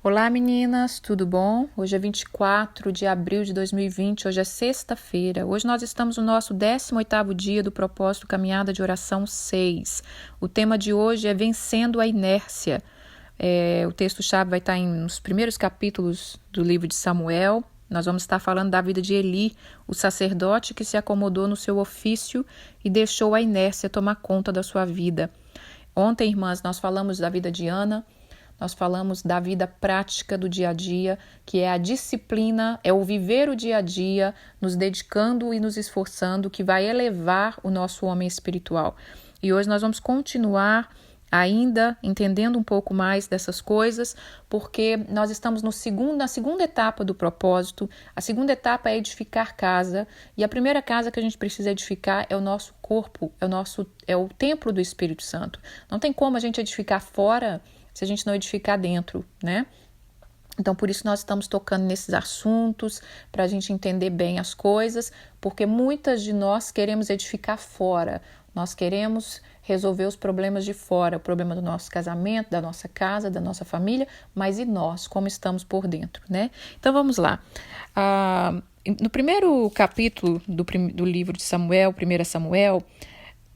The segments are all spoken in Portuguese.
Olá meninas, tudo bom? Hoje é 24 de abril de 2020, hoje é sexta-feira. Hoje nós estamos no nosso 18º dia do propósito Caminhada de Oração 6. O tema de hoje é Vencendo a Inércia. O texto-chave vai estar nos primeiros capítulos do livro de Samuel. Nós vamos estar falando da vida de Eli, o sacerdote que se acomodou no seu ofício e deixou a inércia tomar conta da sua vida. Ontem, irmãs, nós falamos da vida de Ana. Nós falamos da vida prática do dia a dia, que é a disciplina, é o viver o dia a dia, nos dedicando e nos esforçando, que vai elevar o nosso homem espiritual. E hoje nós vamos continuar ainda entendendo um pouco mais dessas coisas, porque nós estamos na segunda etapa do propósito. A segunda etapa é edificar casa, e a primeira casa que a gente precisa edificar é o nosso corpo, é o templo do Espírito Santo. Não tem como a gente edificar fora se a gente não edificar dentro, né? Então, por isso nós estamos tocando nesses assuntos, para a gente entender bem as coisas, porque muitas de nós queremos edificar fora, nós queremos resolver os problemas de fora, o problema do nosso casamento, da nossa casa, da nossa família, mas e nós, como estamos por dentro, né? Então, vamos lá. No primeiro capítulo do livro de Samuel, 1 Samuel,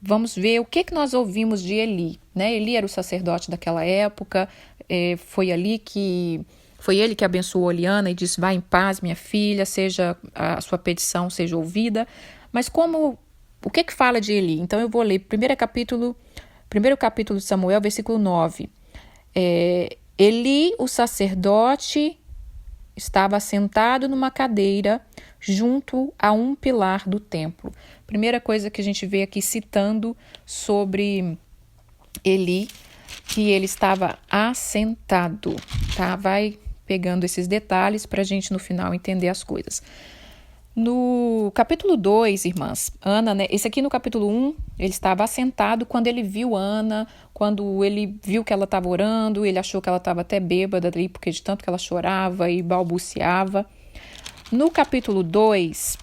vamos ver o que nós ouvimos de Eli, né? Eli era o sacerdote daquela época, foi ele que abençoou Eliana e disse: vai em paz, minha filha, seja a sua petição seja ouvida. Mas o que fala de Eli? Então eu vou ler primeiro capítulo de Samuel, versículo 9. Eli, o sacerdote, estava sentado numa cadeira junto a um pilar do templo. Primeira coisa que a gente vê aqui citando sobre Eli, que ele estava assentado, tá? Vai pegando esses detalhes para a gente no final entender as coisas. No capítulo 2, irmãs, Ana, né? Esse aqui no capítulo 1, ele estava assentado quando ele viu Ana, quando ele viu que ela estava orando, ele achou que ela estava até bêbada ali, porque de tanto que ela chorava e balbuciava. No capítulo 2,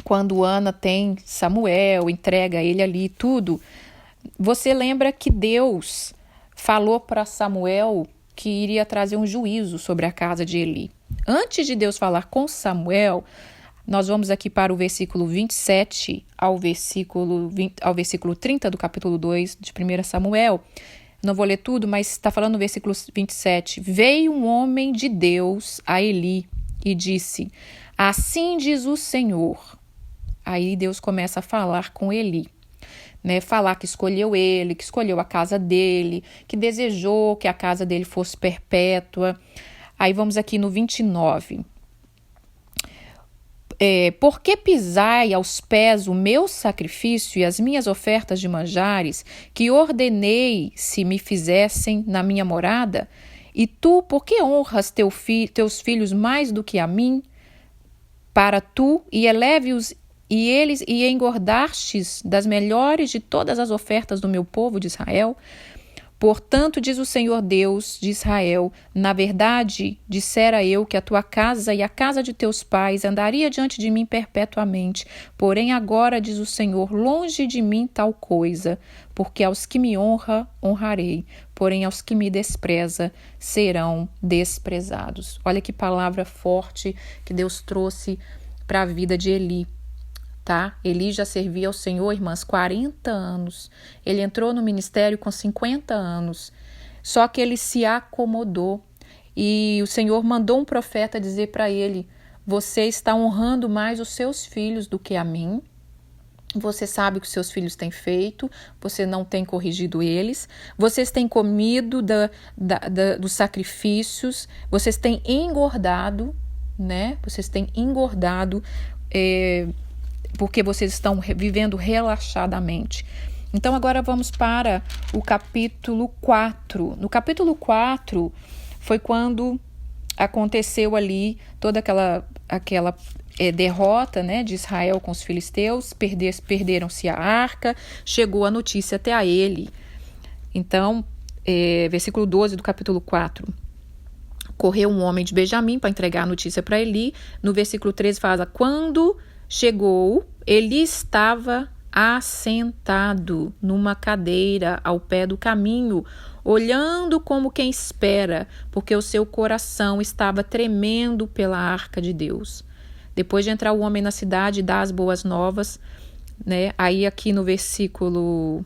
quando Ana tem Samuel, entrega ele ali tudo, você lembra que Deus falou para Samuel que iria trazer um juízo sobre a casa de Eli. Antes de Deus falar com Samuel, nós vamos aqui para o versículo 27 ao versículo 30 do capítulo 2 de 1 Samuel. Não vou ler tudo, mas está falando no versículo 27. Veio um homem de Deus a Eli e disse: assim diz o Senhor. Aí Deus começa a falar com Eli. Né, falar que escolheu ele, que escolheu a casa dele, que desejou que a casa dele fosse perpétua. Aí vamos aqui no 29. Por que pisai aos pés o meu sacrifício e as minhas ofertas de manjares, que ordenei se me fizessem na minha morada? E tu, por que honras teus filhos mais do que a mim? Para tu, e eleve-os e engordastes das melhores de todas as ofertas do meu povo de Israel? Portanto, diz o Senhor Deus de Israel: na verdade, dissera eu que a tua casa e a casa de teus pais andaria diante de mim perpetuamente. Porém, agora, diz o Senhor, longe de mim tal coisa, porque aos que me honrarei, porém aos que me despreza serão desprezados. Olha que palavra forte que Deus trouxe para a vida de Eli. Tá? Eli já servia ao Senhor, irmãs, 40 anos. Ele entrou no ministério com 50 anos. Só que ele se acomodou. E o Senhor mandou um profeta dizer para ele: você está honrando mais os seus filhos do que a mim. Você sabe o que seus filhos têm feito. Você não tem corrigido eles. Vocês têm comido dos sacrifícios. Vocês têm engordado, né? Vocês têm engordado porque vocês estão vivendo relaxadamente. Então, agora vamos para o capítulo 4. No capítulo 4 foi quando aconteceu ali toda aquela derrota, né, de Israel com os filisteus, perderam-se a arca, chegou a notícia até a ele. Então, versículo 12 do capítulo 4. Correu um homem de Benjamim para entregar a notícia para Eli. No versículo 13 fala: quando chegou, Eli estava assentado numa cadeira ao pé do caminho, olhando como quem espera, porque o seu coração estava tremendo pela arca de Deus. Depois de entrar o homem na cidade e dar as boas novas, né? Aí aqui no versículo,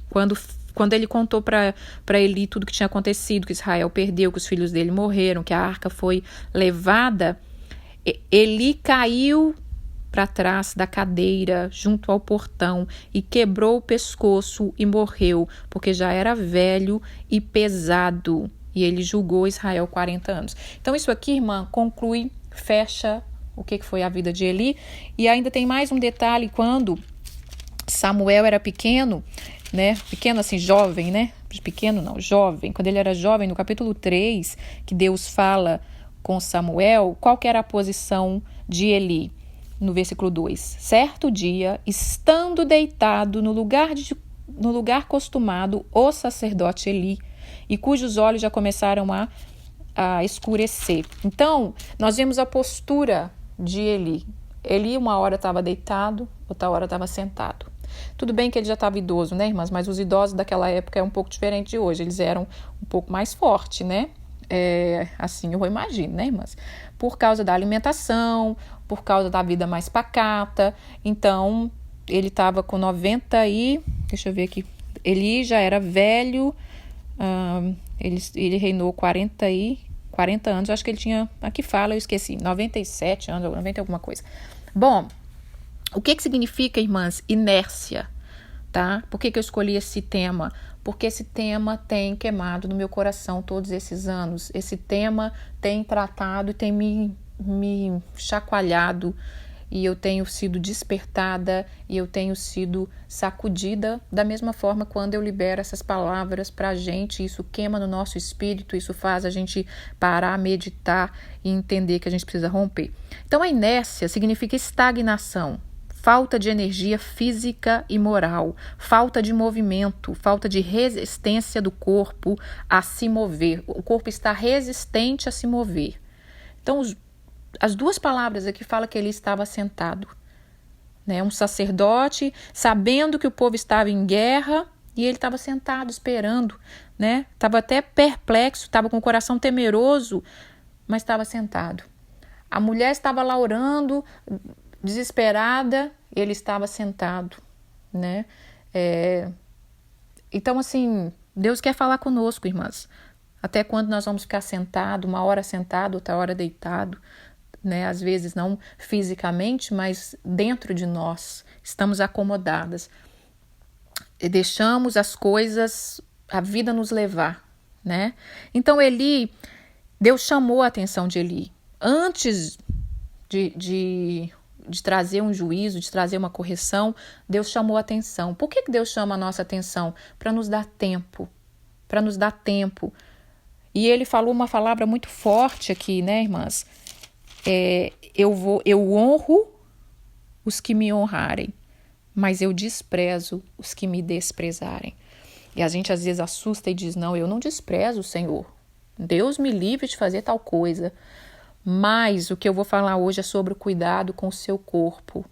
quando ele contou para Eli tudo que tinha acontecido, que Israel perdeu, que os filhos dele morreram, que a arca foi levada, Eli caiu para trás da cadeira, junto ao portão, e quebrou o pescoço e morreu, porque já era velho e pesado. E ele julgou Israel 40 anos. Então isso aqui, irmã, conclui, fecha o que foi a vida de Eli. E ainda tem mais um detalhe, quando Samuel era pequeno, né? Pequeno assim, jovem, né? Pequeno não, jovem. Quando ele era jovem, no capítulo 3, que Deus fala com Samuel, qual que era a posição de Eli? No versículo 2, certo dia, estando deitado no lugar costumado, o sacerdote Eli, e cujos olhos já começaram a escurecer. Então, nós vemos a postura de Eli. Eli uma hora estava deitado, outra hora estava sentado. Tudo bem que ele já estava idoso, né, irmãs? Mas os idosos daquela época é um pouco diferente de hoje. Eles eram um pouco mais fortes, né? Assim eu imagino, né, irmãs? Por causa da alimentação, por causa da vida mais pacata. Então, ele estava com 90 e... Deixa eu ver aqui. Ele já era velho. Ele reinou 40 anos. Eu acho que ele tinha... Aqui fala, eu esqueci. 97 anos, 90 alguma coisa. Bom, o que significa, irmãs, inércia? Tá? Por que eu escolhi esse tema? Porque esse tema tem queimado no meu coração todos esses anos. Esse tema tem tratado e tem me chacoalhado, e eu tenho sido despertada e eu tenho sido sacudida da mesma forma quando eu libero essas palavras para a gente. Isso queima no nosso espírito, isso faz a gente parar, meditar e entender que a gente precisa romper. Então a inércia significa estagnação, falta de energia física e moral, falta de movimento, falta de resistência do corpo a se mover. O corpo está resistente a se mover. Então, as duas palavras aqui falam que ele estava sentado, né? Um sacerdote, sabendo que o povo estava em guerra, e ele estava sentado, esperando, né? Estava até perplexo, estava com o coração temeroso, mas estava sentado. A mulher estava lá orando, desesperada, ele estava sentado, né? Então, assim, Deus quer falar conosco, irmãs. Até quando nós vamos ficar sentado, uma hora sentado, outra hora deitado, né? Às vezes não fisicamente, mas dentro de nós estamos acomodadas e deixamos as coisas, a vida nos levar, né? Então Deus chamou a atenção de Eli antes de trazer um juízo, de trazer uma correção. Deus chamou a atenção. Por que Deus chama a nossa atenção? Para nos dar tempo, E ele falou uma palavra muito forte aqui, né, irmãs? Eu honro os que me honrarem, mas eu desprezo os que me desprezarem. E a gente às vezes assusta e diz, não, eu não desprezo o Senhor. Deus me livre de fazer tal coisa. Mas o que eu vou falar hoje é sobre o cuidado com o seu corpo.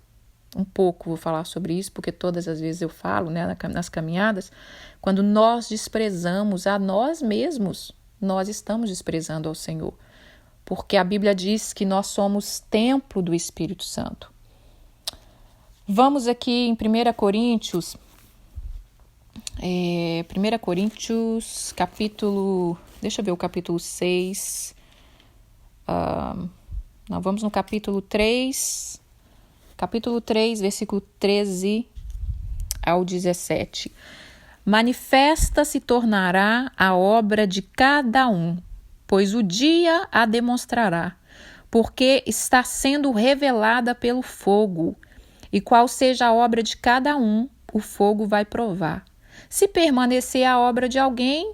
Um pouco vou falar sobre isso, porque todas as vezes eu falo, né, nas caminhadas, quando nós desprezamos a nós mesmos, nós estamos desprezando ao Senhor. Porque a Bíblia diz que nós somos templo do Espírito Santo. Vamos aqui em 1 Coríntios, capítulo, deixa eu ver o capítulo 6, vamos no capítulo 3, versículo 13 ao 17. Manifesta se tornará a obra de cada um, pois o dia a demonstrará, porque está sendo revelada pelo fogo, e qual seja a obra de cada um, o fogo vai provar. Se permanecer a obra de alguém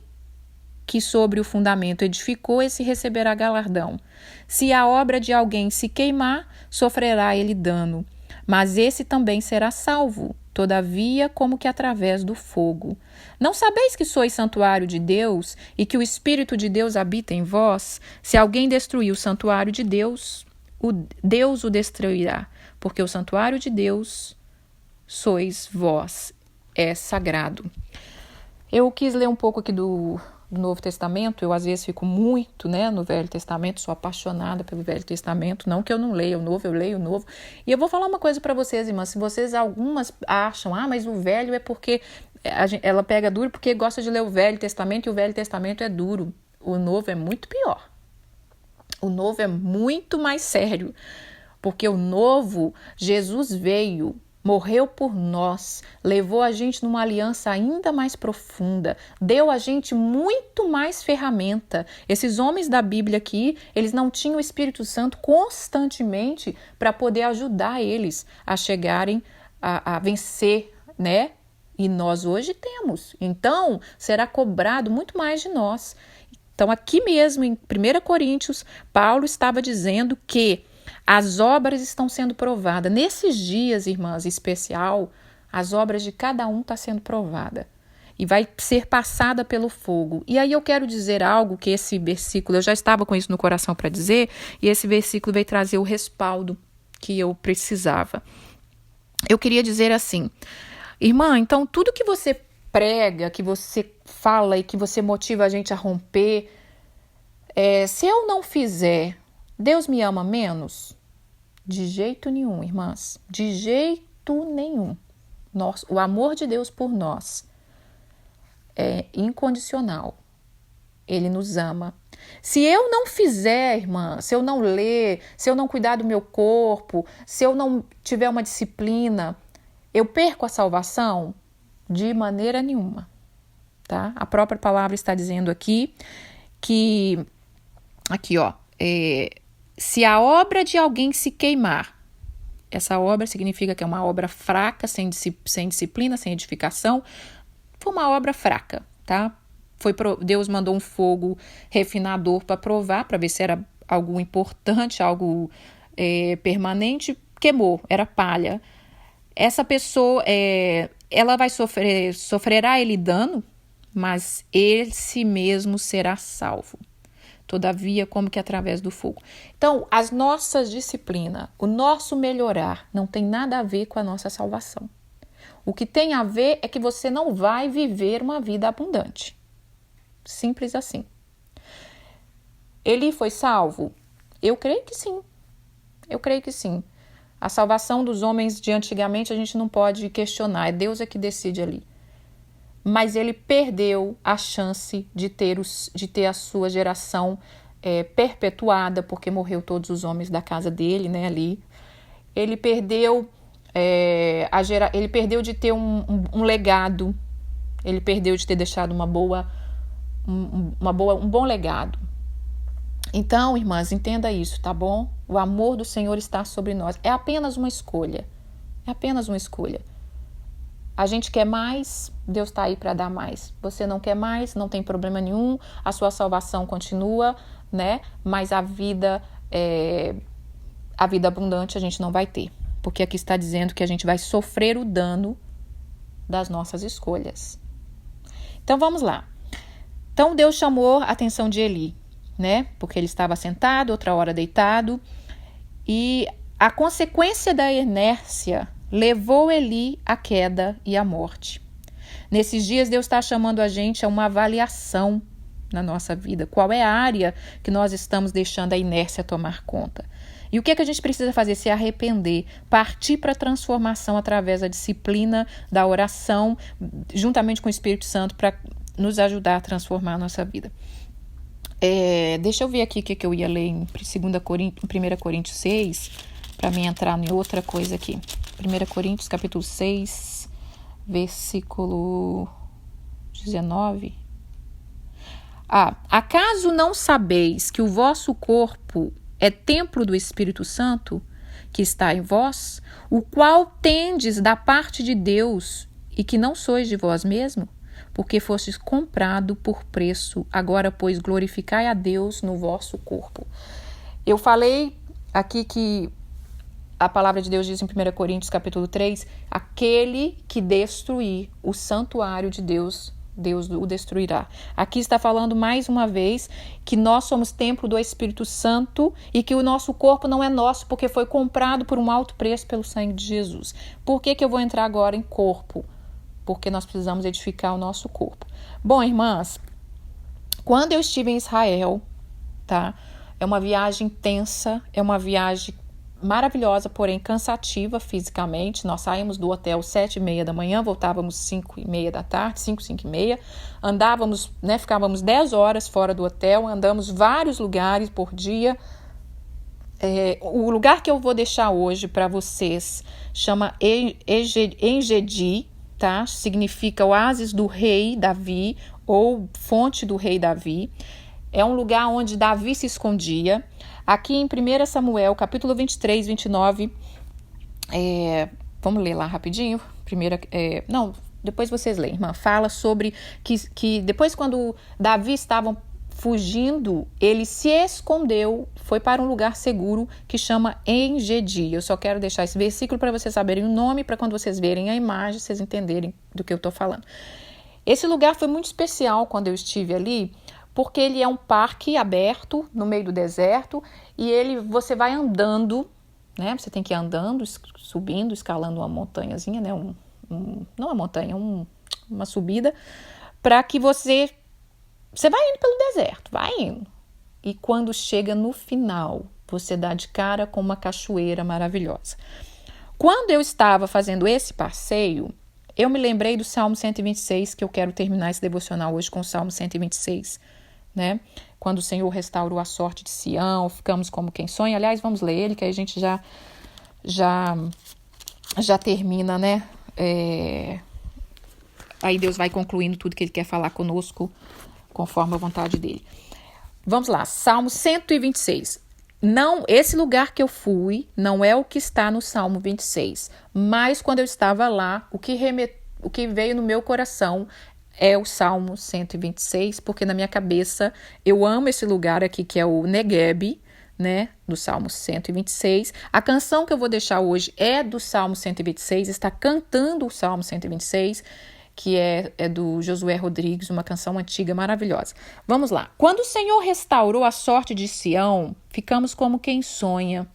que sobre o fundamento edificou, esse receberá galardão. Se a obra de alguém se queimar, sofrerá ele dano, mas esse também será salvo, todavia como que através do fogo. Não sabeis que sois santuário de Deus e que o Espírito de Deus habita em vós? Se alguém destruir o santuário de Deus, Deus o destruirá, porque o santuário de Deus sois vós, é sagrado. Eu quis ler um pouco aqui do Novo Testamento. Eu às vezes fico muito, no Velho Testamento, sou apaixonada pelo Velho Testamento, não que eu não leia o Novo, eu leio o Novo. E eu vou falar uma coisa para vocês, irmãs, se vocês algumas acham, mas o Velho é porque ela pega duro porque gosta de ler o Velho Testamento e o Velho Testamento é duro. O Novo é muito pior. O Novo é muito mais sério, porque o Novo, Jesus veio, morreu por nós, levou a gente numa aliança ainda mais profunda, deu a gente muito mais ferramenta. Esses homens da Bíblia aqui, eles não tinham o Espírito Santo constantemente para poder ajudar eles a chegarem a vencer, E nós hoje temos. Então, será cobrado muito mais de nós. Então, aqui mesmo, em 1 Coríntios, Paulo estava dizendo que as obras estão sendo provadas. Nesses dias, irmãs, em especial, as obras de cada um estão sendo provadas. E vai ser passada pelo fogo. E aí eu quero dizer algo que esse versículo, eu já estava com isso no coração para dizer, e esse versículo veio trazer o respaldo que eu precisava. Eu queria dizer assim, irmã, então tudo que você prega, que você fala e que você motiva a gente a romper, se eu não fizer, Deus me ama menos? De jeito nenhum, irmãs. De jeito nenhum. O amor de Deus por nós é incondicional. Ele nos ama. Se eu não fizer, irmã, se eu não ler, se eu não cuidar do meu corpo, se eu não tiver uma disciplina, eu perco a salvação? De maneira nenhuma. Tá? A própria palavra está dizendo aqui que, se a obra de alguém se queimar, essa obra significa que é uma obra fraca, sem disciplina, sem edificação, foi uma obra fraca, tá? Deus mandou um fogo refinador para provar, para ver se era algo importante, algo permanente, queimou, era palha. Essa pessoa, ela vai sofrerá ele dano, mas esse mesmo será salvo. Todavia, como que através do fogo. Então, as nossas disciplinas, o nosso melhorar, não tem nada a ver com a nossa salvação. O que tem a ver é que você não vai viver uma vida abundante. Simples assim. Ele foi salvo? Eu creio que sim. Eu creio que sim. A salvação dos homens de antigamente a gente não pode questionar. É Deus que decide ali. Mas ele perdeu a chance de ter a sua geração perpetuada, porque morreu todos os homens da casa dele, ali. Ele perdeu, ele perdeu de ter um legado, ele perdeu de ter deixado um bom legado. Então, irmãs, entenda isso, tá bom? O amor do Senhor está sobre nós. É apenas uma escolha. É apenas uma escolha. A gente quer mais, Deus está aí para dar mais. Você não quer mais, não tem problema nenhum, a sua salvação continua, Mas a vida abundante a gente não vai ter. Porque aqui está dizendo que a gente vai sofrer o dano das nossas escolhas. Então vamos lá. Então Deus chamou a atenção de Eli, Porque ele estava sentado, outra hora deitado. E a consequência da inércia levou Eli à queda e à morte. Nesses dias, Deus está chamando a gente a uma avaliação na nossa vida. Qual é a área que nós estamos deixando a inércia tomar conta? E o que é que a gente precisa fazer? Se arrepender, partir para a transformação através da disciplina, da oração, juntamente com o Espírito Santo, para nos ajudar a transformar a nossa vida. Deixa eu ver aqui o que eu ia ler em 1 Coríntios 6, para mim entrar em outra coisa aqui. 1 Coríntios, capítulo 6, versículo 19. Acaso não sabeis que o vosso corpo é templo do Espírito Santo, que está em vós, o qual tendes da parte de Deus, e que não sois de vós mesmo? Porque fostes comprado por preço, agora, pois, glorificai a Deus no vosso corpo. Eu falei aqui que a palavra de Deus diz em 1 Coríntios capítulo 3, aquele que destruir o santuário de Deus Deus o destruirá. Aqui está falando mais uma vez que nós somos templo do Espírito Santo e que o nosso corpo não é nosso porque foi comprado por um alto preço pelo sangue de Jesus. Por que eu vou entrar agora em corpo? Porque nós precisamos edificar o nosso corpo. Bom, irmãs, quando eu estive em Israel, tá? É uma viagem tensa, é uma viagem maravilhosa, porém cansativa fisicamente. Nós saímos do hotel 7h30 da manhã, voltávamos 5h30 da tarde, 5h30. Andávamos, ficávamos 10 horas fora do hotel, andamos vários lugares por dia. O lugar que eu vou deixar hoje para vocês chama En-Gedi, tá? Significa oásis do rei Davi ou fonte do rei Davi. É um lugar onde Davi se escondia. Aqui em 1 Samuel, capítulo 23, 29, vamos ler lá rapidinho. Depois vocês leem, irmã. Fala sobre que depois, quando Davi estava fugindo, ele se escondeu, foi para um lugar seguro que chama En-Gedi. Eu só quero deixar esse versículo para vocês saberem o nome, para quando vocês verem a imagem, vocês entenderem do que eu estou falando. Esse lugar foi muito especial quando eu estive ali, porque ele é um parque aberto no meio do deserto e você vai andando, né? Você tem que ir andando, subindo, escalando uma montanhazinha, né? Não uma montanha, uma subida, para que você vai indo pelo deserto, vai indo. E quando chega no final, você dá de cara com uma cachoeira maravilhosa. Quando eu estava fazendo esse passeio, eu me lembrei do Salmo 126, que eu quero terminar esse devocional hoje com o Salmo 126, né? Quando o Senhor restaurou a sorte de Sião, ficamos como quem sonha. Aliás, vamos ler ele, que aí a gente já termina, né? Aí Deus vai concluindo tudo que Ele quer falar conosco, conforme a vontade dEle. Vamos lá, Salmo 126. Não, esse lugar que eu fui não é o que está no Salmo 26, mas quando eu estava lá, o que veio no meu coração é o Salmo 126, porque na minha cabeça eu amo esse lugar aqui, que é o Negueb, né, do Salmo 126. A canção que eu vou deixar hoje é do Salmo 126, está cantando o Salmo 126, que é do Josué Rodrigues, uma canção antiga maravilhosa. Vamos lá. Quando o Senhor restaurou a sorte de Sião, ficamos como quem sonha.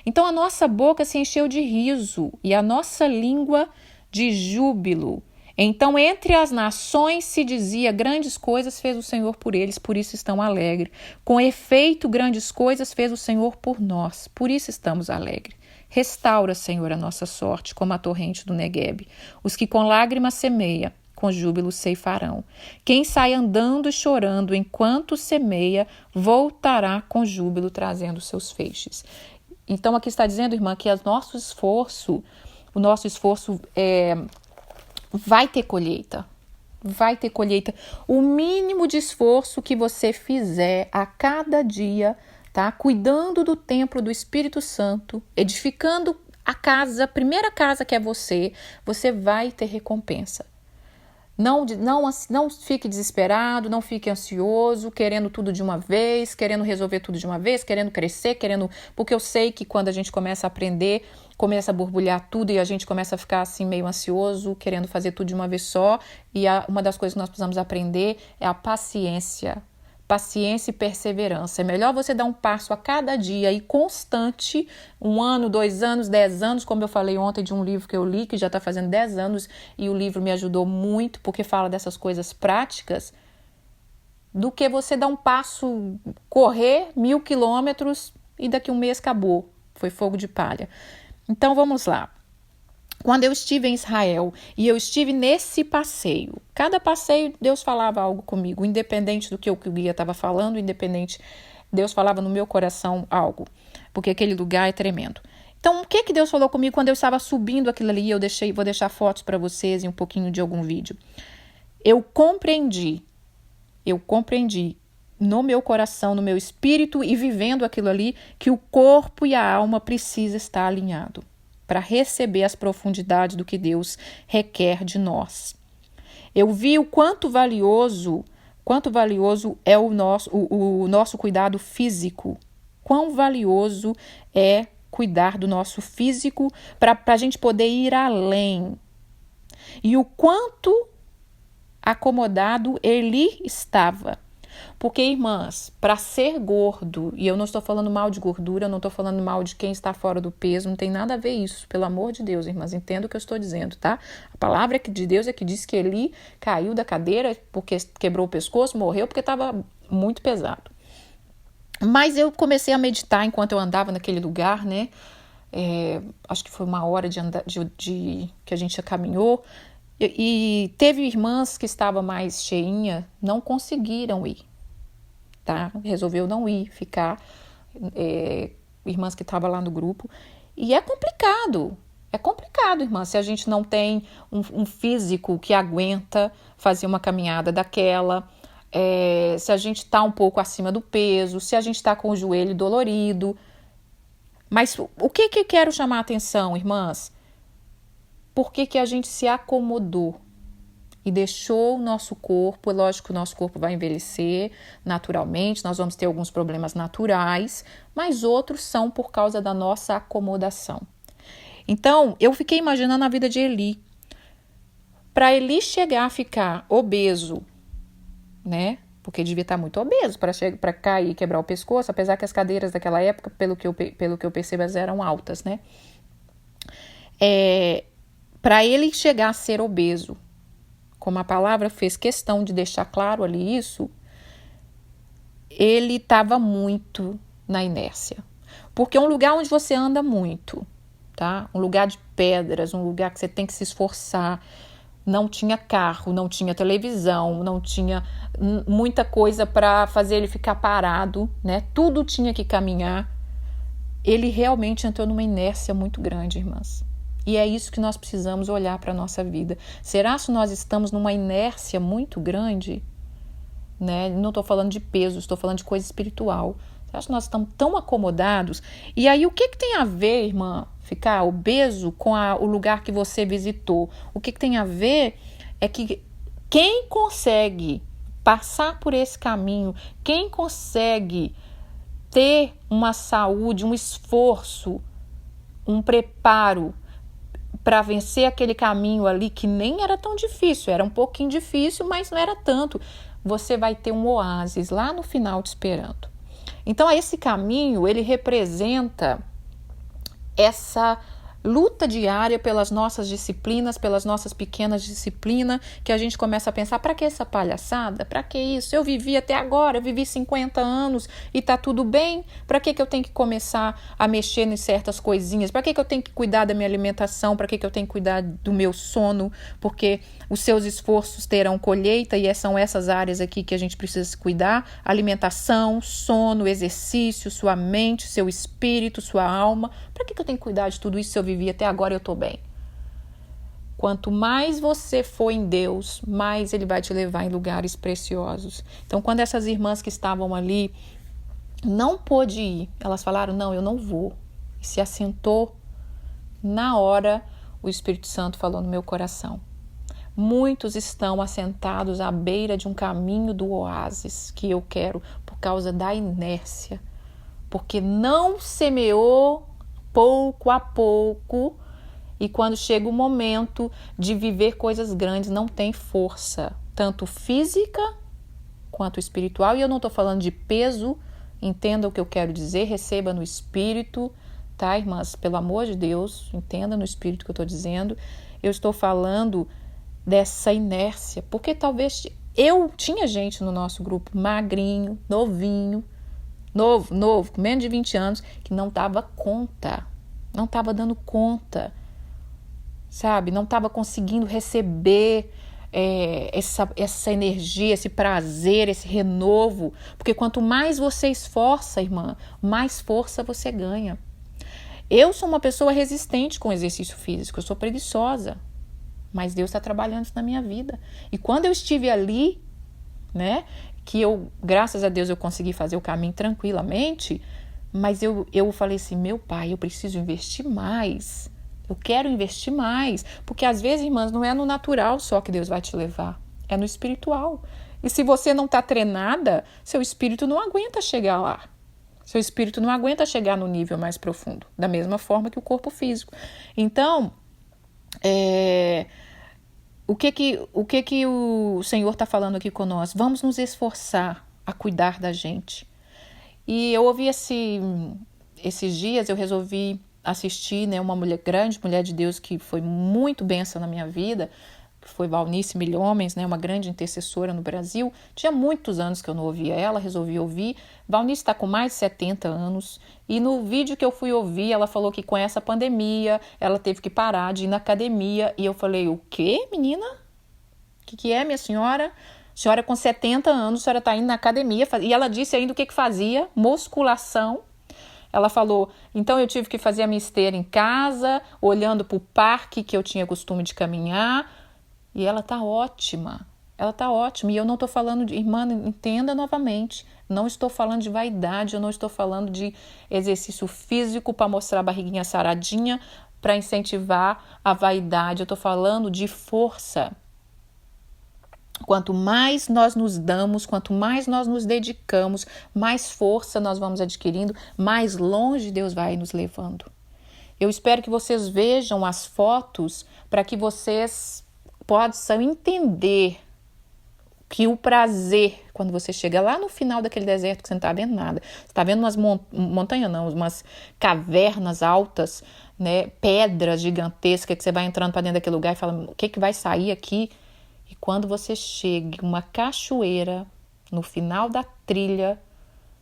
Então a nossa boca se encheu de riso e a nossa língua de júbilo. Então, entre as nações se dizia, grandes coisas fez o Senhor por eles, por isso estão alegres. Com efeito, grandes coisas fez o Senhor por nós, por isso estamos alegres. Restaura, Senhor, a nossa sorte, como a torrente do Negueb. Os que com lágrimas semeia, com júbilo ceifarão. Quem sai andando e chorando enquanto semeia, voltará com júbilo, trazendo seus feixes. Então, aqui está dizendo, irmã, que o nosso esforço vai ter colheita. Vai ter colheita. O mínimo de esforço que você fizer a cada dia, tá? Cuidando do templo do Espírito Santo, edificando a primeira casa que é você vai ter recompensa. Não fique desesperado, não fique ansioso, querendo tudo de uma vez, querendo resolver tudo de uma vez, querendo crescer, porque eu sei que quando a gente começa a aprender, começa a borbulhar tudo e a gente começa a ficar assim meio ansioso, querendo fazer tudo de uma vez só. E uma das coisas que nós precisamos aprender é a paciência. Paciência e perseverança. É melhor você dar um passo a cada dia e constante, 1 ano, 2 anos, 10 anos, como eu falei ontem de um livro que eu li, que já está fazendo 10 anos, e o livro me ajudou muito, porque fala dessas coisas práticas, do que você dar um passo, correr 1000 quilômetros e daqui a um mês acabou. Foi fogo de palha. Então, vamos lá. Quando eu estive em Israel e eu estive nesse passeio, cada passeio Deus falava algo comigo, independente do que o guia estava falando, Deus falava no meu coração algo, porque aquele lugar é tremendo. Então, o que Deus falou comigo quando eu estava subindo aquilo ali? Vou deixar fotos para vocês e um pouquinho de algum vídeo. Eu compreendi no meu coração, no meu espírito e vivendo aquilo ali, que o corpo e a alma precisam estar alinhados para receber as profundidades do que Deus requer de nós. Eu vi o quanto valioso é o nosso cuidado físico. Quão valioso é cuidar do nosso físico para a gente poder ir além. E o quanto acomodado Eli estava. Porque, irmãs, para ser gordo, e eu não estou falando mal de gordura, eu não estou falando mal de quem está fora do peso, não tem nada a ver isso, pelo amor de Deus, irmãs, entenda o que eu estou dizendo, tá? A palavra de Deus é que diz que Eli caiu da cadeira porque quebrou o pescoço, morreu porque estava muito pesado. Mas eu comecei a meditar enquanto eu andava naquele lugar, né? Acho que foi 1 hora que a gente caminhou, e teve irmãs que estavam mais cheinha, não conseguiram ir, tá? Resolveu não ir, ficar, irmãs que estavam lá no grupo, e é complicado, irmã, se a gente não tem um físico que aguenta fazer uma caminhada daquela, se a gente está um pouco acima do peso, se a gente está com o joelho dolorido. Mas o que eu quero chamar a atenção, irmãs? Por que a gente se acomodou e deixou o nosso corpo? Lógico que o nosso corpo vai envelhecer naturalmente, nós vamos ter alguns problemas naturais, mas outros são por causa da nossa acomodação. Então, eu fiquei imaginando a vida de Eli. Para Eli chegar a ficar obeso, né? Porque devia estar muito obeso para cair e quebrar o pescoço, apesar que as cadeiras daquela época, pelo que eu percebo, elas eram altas, né? Para ele chegar a ser obeso, como a palavra fez questão de deixar claro ali isso, ele estava muito na inércia. Porque é um lugar onde você anda muito, tá? Um lugar de pedras, um lugar que você tem que se esforçar. Não tinha carro, não tinha televisão, não tinha muita coisa para fazer ele ficar parado, né? Tudo tinha que caminhar. Ele realmente entrou numa inércia muito grande, irmãs. E é isso que nós precisamos olhar para a nossa vida. Será que nós estamos numa inércia muito grande? Né? Não estou falando de peso, estou falando de coisa espiritual. Será que nós estamos tão acomodados? E aí, o que tem a ver, irmã, ficar obeso com o lugar que você visitou? O que tem a ver é que quem consegue passar por esse caminho, quem consegue ter uma saúde, um esforço, um preparo para vencer aquele caminho ali que nem era tão difícil, era um pouquinho difícil, mas não era tanto. Você vai ter um oásis lá no final te esperando. Então, esse caminho, ele representa essa luta diária pelas nossas disciplinas, pelas nossas pequenas disciplinas, que a gente começa a pensar, para que essa palhaçada? Para que isso? Eu vivi até agora, eu vivi 50 anos e tá tudo bem? Para que eu tenho que começar a mexer em certas coisinhas? Para que eu tenho que cuidar da minha alimentação? Para que eu tenho que cuidar do meu sono? Porque os seus esforços terão colheita e são essas áreas aqui que a gente precisa se cuidar: alimentação, sono, exercício, sua mente, seu espírito, sua alma. Para que eu tenho que cuidar de tudo isso se eu vivi até agora e eu estou bem? Quanto mais você for em Deus, mais Ele vai te levar em lugares preciosos. Então, quando essas irmãs que estavam ali não pôde ir, elas falaram, não, eu não vou. E se assentou, na hora o Espírito Santo falou no meu coração. Muitos estão assentados à beira de um caminho do oásis que eu quero por causa da inércia. Porque não semeou pouco a pouco, e quando chega o momento de viver coisas grandes, não tem força, tanto física quanto espiritual. E eu não estou falando de peso, entenda o que eu quero dizer, receba no espírito, tá, irmãs? Pelo amor de Deus, entenda no espírito o que eu estou dizendo. Eu estou falando dessa inércia, porque talvez tinha gente no nosso grupo magrinho, novinho, novo, com menos de 20 anos, que não dava conta, não estava dando conta, sabe? Não estava conseguindo receber essa energia, esse prazer, esse renovo, porque quanto mais você esforça, irmã, mais força você ganha. Eu sou uma pessoa resistente com exercício físico, eu sou preguiçosa, mas Deus está trabalhando isso na minha vida. E quando eu estive ali, né, que graças a Deus, eu consegui fazer o caminho tranquilamente, mas eu falei assim, meu pai, eu preciso investir mais, eu quero investir mais, porque às vezes, irmãs, não é no natural só que Deus vai te levar, é no espiritual. E se você não está treinada, seu espírito não aguenta chegar lá, seu espírito não aguenta chegar no nível mais profundo, da mesma forma que o corpo físico. Então, o que que o Senhor está falando aqui conosco? Vamos nos esforçar a cuidar da gente. E eu ouvi esses dias, eu resolvi assistir, né, uma grande mulher de Deus que foi muito bênção na minha vida, que foi Valnice Milhomens, né, uma grande intercessora no Brasil. Tinha muitos anos que eu não ouvia ela, resolvi ouvir. Valnice está com mais de 70 anos e no vídeo que eu fui ouvir, ela falou que com essa pandemia ela teve que parar de ir na academia. E eu falei, o quê, menina? O que é, minha senhora? A senhora com 70 anos, a senhora está indo na academia. E ela disse ainda o que fazia, musculação. Ela falou, então eu tive que fazer a minha esteira em casa, olhando para o parque que eu tinha costume de caminhar. E ela tá ótima. Ela tá ótima. E eu não estou falando de... Irmã, entenda novamente. Não estou falando de vaidade, eu não estou falando de exercício físico para mostrar a barriguinha saradinha, para incentivar a vaidade. Eu estou falando de força. Quanto mais nós nos damos, quanto mais nós nos dedicamos, mais força nós vamos adquirindo, mais longe Deus vai nos levando. Eu espero que vocês vejam as fotos para que vocês possam entender que o prazer, quando você chega lá no final daquele deserto que você não está vendo nada, você está vendo umas montanhas não, umas cavernas altas, né, pedras gigantescas que você vai entrando para dentro daquele lugar e fala, o que vai sair aqui? E quando você chega em uma cachoeira, no final da trilha,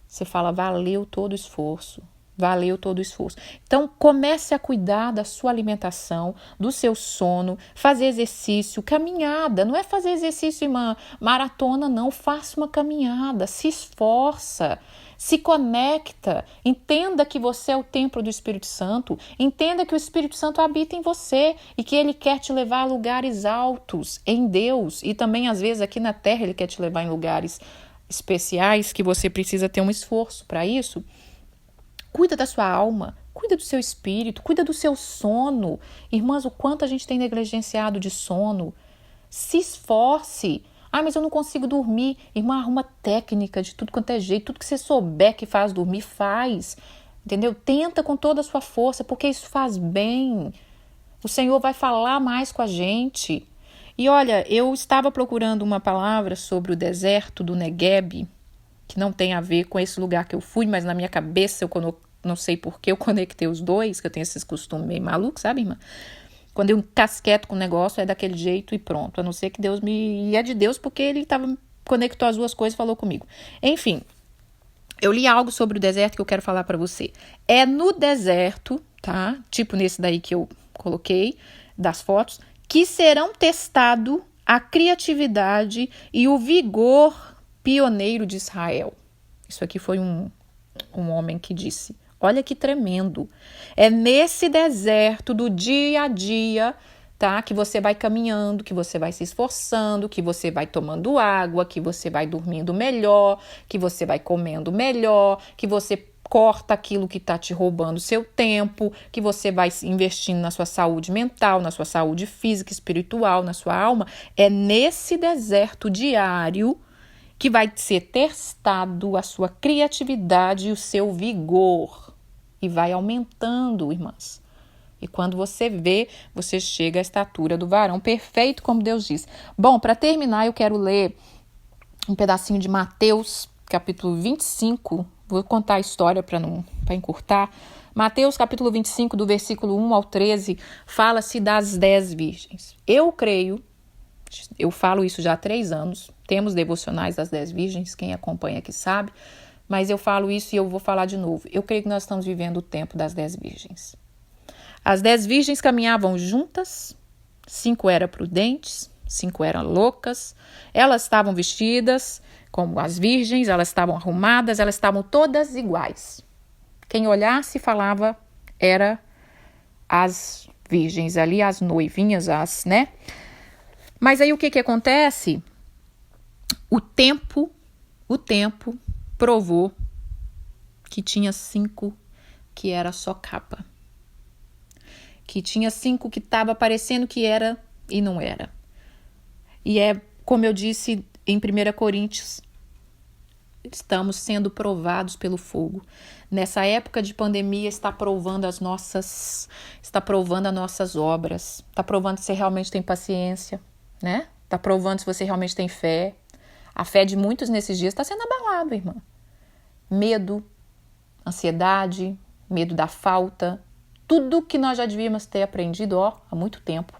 você fala, valeu todo o esforço. Valeu todo o esforço. Então, comece a cuidar da sua alimentação, do seu sono, fazer exercício, caminhada. Não é fazer exercício em uma maratona, não. Faça uma caminhada, se esforça, se conecta. Entenda que você é o templo do Espírito Santo. Entenda que o Espírito Santo habita em você e que ele quer te levar a lugares altos em Deus. E também, às vezes, aqui na terra, ele quer te levar em lugares especiais que você precisa ter um esforço para isso. Cuida da sua alma, cuida do seu espírito, cuida do seu sono. Irmãs, o quanto a gente tem negligenciado de sono. Se esforce. Ah, mas eu não consigo dormir. Irmã, arruma técnica de tudo quanto é jeito. Tudo que você souber que faz dormir, faz. Entendeu? Tenta com toda a sua força, porque isso faz bem. O Senhor vai falar mais com a gente. E olha, eu estava procurando uma palavra sobre o deserto do Negueb, que não tem a ver com esse lugar que eu fui, mas na minha cabeça, eu não sei por que eu conectei os dois, que eu tenho esses costumes meio malucos, sabe, irmã? Quando eu encasqueto com o negócio, é daquele jeito e pronto. A não ser que Deus me... E é de Deus porque ele conectou as duas coisas e falou comigo. Enfim, eu li algo sobre o deserto que eu quero falar para você. É no deserto, tá? Tipo nesse daí que eu coloquei, das fotos, que serão testados a criatividade e o vigor pioneiro de Israel. Isso aqui foi um homem que disse. Olha que tremendo. É nesse deserto do dia a dia, tá? Que você vai caminhando, que você vai se esforçando, que você vai tomando água, que você vai dormindo melhor, que você vai comendo melhor, que você corta aquilo que está te roubando seu tempo, que você vai investindo na sua saúde mental, na sua saúde física, espiritual, na sua alma. É nesse deserto diário que vai ser testado a sua criatividade e o seu vigor. E vai aumentando, irmãs. E quando você vê, você chega à estatura do varão perfeito, como Deus diz. Bom, para terminar, eu quero ler um pedacinho de Mateus, capítulo 25. Vou contar a história para encurtar. Mateus, capítulo 25, do versículo 1 ao 13, fala-se das 10 virgens. Eu creio, eu falo isso já há 3 anos, temos devocionais das 10 virgens, quem acompanha aqui sabe, mas eu falo isso e eu vou falar de novo. Eu creio que nós estamos vivendo o tempo das 10 virgens. As 10 virgens caminhavam juntas, 5 eram prudentes, 5 eram loucas, elas estavam vestidas como as virgens, elas estavam arrumadas, elas estavam todas iguais. Quem olhasse e falava era as virgens ali, as noivinhas, né? Mas aí o que acontece? O tempo provou que tinha 5 que era só capa. Que tinha 5 que estava parecendo que era e não era. E é como eu disse em 1 Coríntios, estamos sendo provados pelo fogo. Nessa época de pandemia está provando as nossas obras, está provando se realmente tem paciência, né? Está provando se você realmente tem fé. A fé de muitos nesses dias está sendo abalada, irmã. Medo, ansiedade, medo da falta, tudo que nós já devíamos ter aprendido, há muito tempo.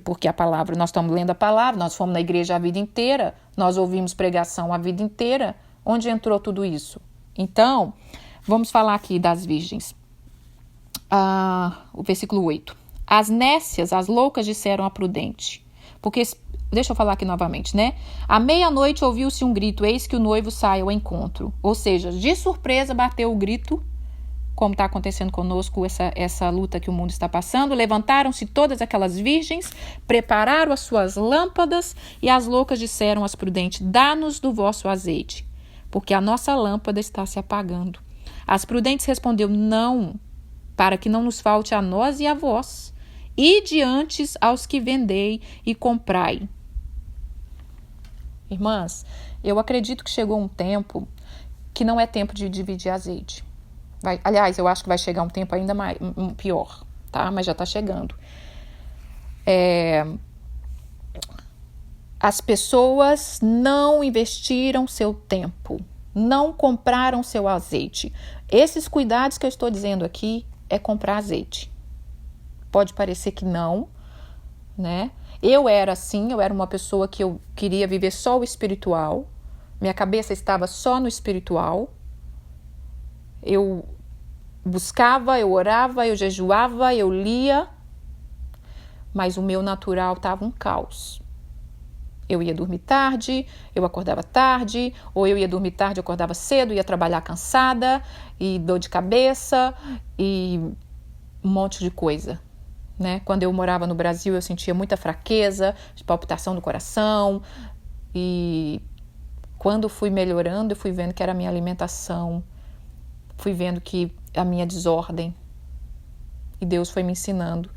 Porque a palavra, nós estamos lendo a palavra, nós fomos na igreja a vida inteira, nós ouvimos pregação a vida inteira. Onde entrou tudo isso? Então, vamos falar aqui das virgens. O versículo 8. As nécias, as loucas, disseram a prudente. Porque, deixa eu falar aqui novamente, né? À meia-noite ouviu-se um grito, eis que o noivo sai ao encontro. Ou seja, de surpresa bateu o grito, como está acontecendo conosco essa luta que o mundo está passando. Levantaram-se todas aquelas virgens, prepararam as suas lâmpadas, e as loucas disseram às prudentes, dá-nos do vosso azeite, porque a nossa lâmpada está se apagando. As prudentes respondeu, não, para que não nos falte a nós e a vós. Ide antes aos que vendei e comprai. Irmãs, eu acredito que chegou um tempo que não é tempo de dividir azeite. Aliás, eu acho que vai chegar um tempo ainda pior, tá? Mas já está chegando. As pessoas não investiram seu tempo, não compraram seu azeite. Esses cuidados que eu estou dizendo aqui é comprar azeite. Pode parecer que não, né? Eu era assim, eu era uma pessoa que eu queria viver só o espiritual. Minha cabeça estava só no espiritual. Eu buscava, eu orava, eu jejuava, eu lia, mas o meu natural estava um caos. Eu ia dormir tarde, eu acordava tarde, ou eu ia dormir tarde, eu acordava cedo, ia trabalhar cansada, e dor de cabeça, e um monte de coisa, né? Quando eu morava no Brasil, eu sentia muita fraqueza, palpitação do coração, e quando fui melhorando, eu fui vendo que era a minha alimentação, fui vendo que a minha desordem, e Deus foi me ensinando.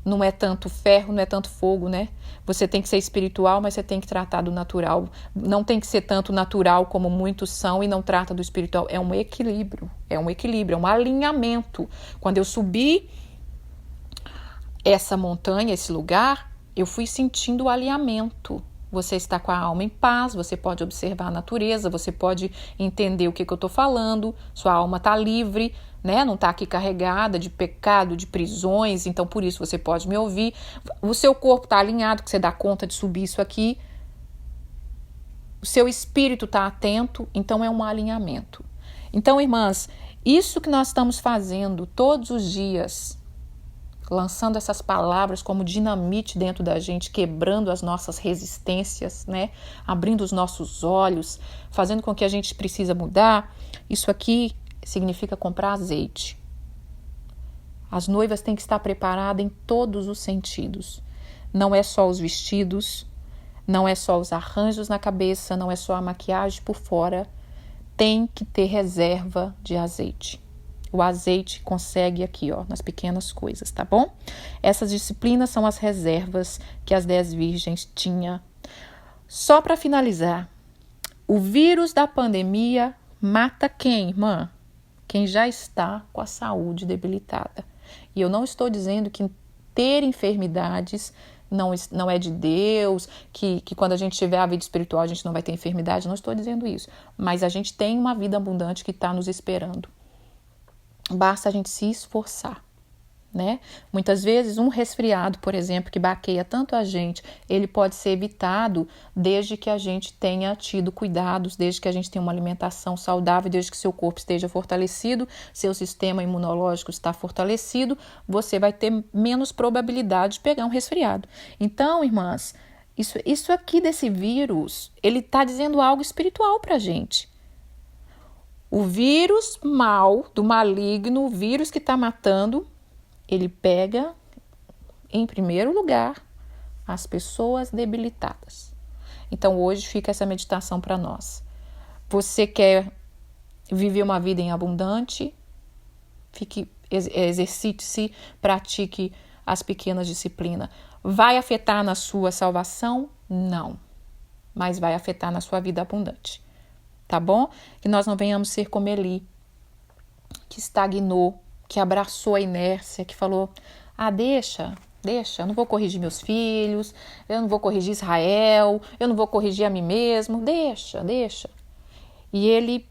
Não é tanto ferro, não é tanto fogo, né? Você tem que ser espiritual, mas você tem que tratar do natural. Não tem que ser tanto natural como muitos são e não trata do espiritual. É um equilíbrio, é um alinhamento. Quando eu subi essa montanha, esse lugar, eu fui sentindo o alinhamento. Você está com a alma em paz, você pode observar a natureza, você pode entender o que eu estou falando, sua alma está livre, né? Não está aqui carregada de pecado, de prisões, então por isso você pode me ouvir. O seu corpo está alinhado, que você dá conta de subir isso aqui. O seu espírito está atento, então é um alinhamento. Então, irmãs, isso que nós estamos fazendo todos os dias, lançando essas palavras como dinamite dentro da gente, quebrando as nossas resistências, né? Abrindo os nossos olhos, fazendo com que a gente precisa mudar. Isso aqui significa comprar azeite. As noivas têm que estar preparadas em todos os sentidos. Não é só os vestidos, não é só os arranjos na cabeça, não é só a maquiagem por fora. Tem que ter reserva de azeite. O azeite consegue aqui, nas pequenas coisas, tá bom? Essas disciplinas são as reservas que as 10 virgens tinham. Só para finalizar, o vírus da pandemia mata quem, irmã? Quem já está com a saúde debilitada. E eu não estou dizendo que ter enfermidades não é de Deus, que quando a gente tiver a vida espiritual a gente não vai ter enfermidade, não estou dizendo isso. Mas a gente tem uma vida abundante que está nos esperando. Basta a gente se esforçar, né? Muitas vezes um resfriado, por exemplo, que baqueia tanto a gente, ele pode ser evitado desde que a gente tenha tido cuidados, desde que a gente tenha uma alimentação saudável, desde que seu corpo esteja fortalecido, seu sistema imunológico está fortalecido, você vai ter menos probabilidade de pegar um resfriado. Então, irmãs, isso aqui desse vírus, ele está dizendo algo espiritual para a gente. O vírus mal, do maligno, o vírus que está matando, ele pega, em primeiro lugar, as pessoas debilitadas. Então, hoje fica essa meditação para nós. Você quer viver uma vida em abundante? Exercite-se, pratique as pequenas disciplinas. Vai afetar na sua salvação? Não. Mas vai afetar na sua vida abundante. Tá bom? Que nós não venhamos ser como Eli, que estagnou, que abraçou a inércia, que falou, deixa, eu não vou corrigir meus filhos, eu não vou corrigir Israel, eu não vou corrigir a mim mesmo, deixa. E ele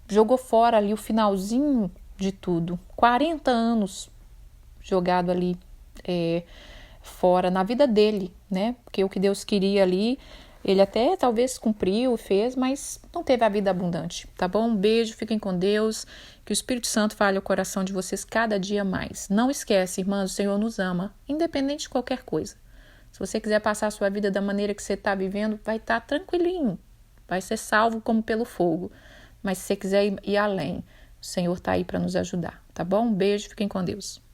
jogou fora ali o finalzinho de tudo, 40 anos jogado ali fora na vida dele, né? Porque o que Deus queria ali, ele até talvez cumpriu, fez, mas não teve a vida abundante, tá bom? Um beijo, fiquem com Deus, que o Espírito Santo fale o coração de vocês cada dia mais. Não esquece, irmãs, o Senhor nos ama, independente de qualquer coisa. Se você quiser passar a sua vida da maneira que você está vivendo, vai estar tranquilinho, vai ser salvo como pelo fogo. Mas se você quiser ir além, o Senhor está aí para nos ajudar, tá bom? Um beijo, fiquem com Deus.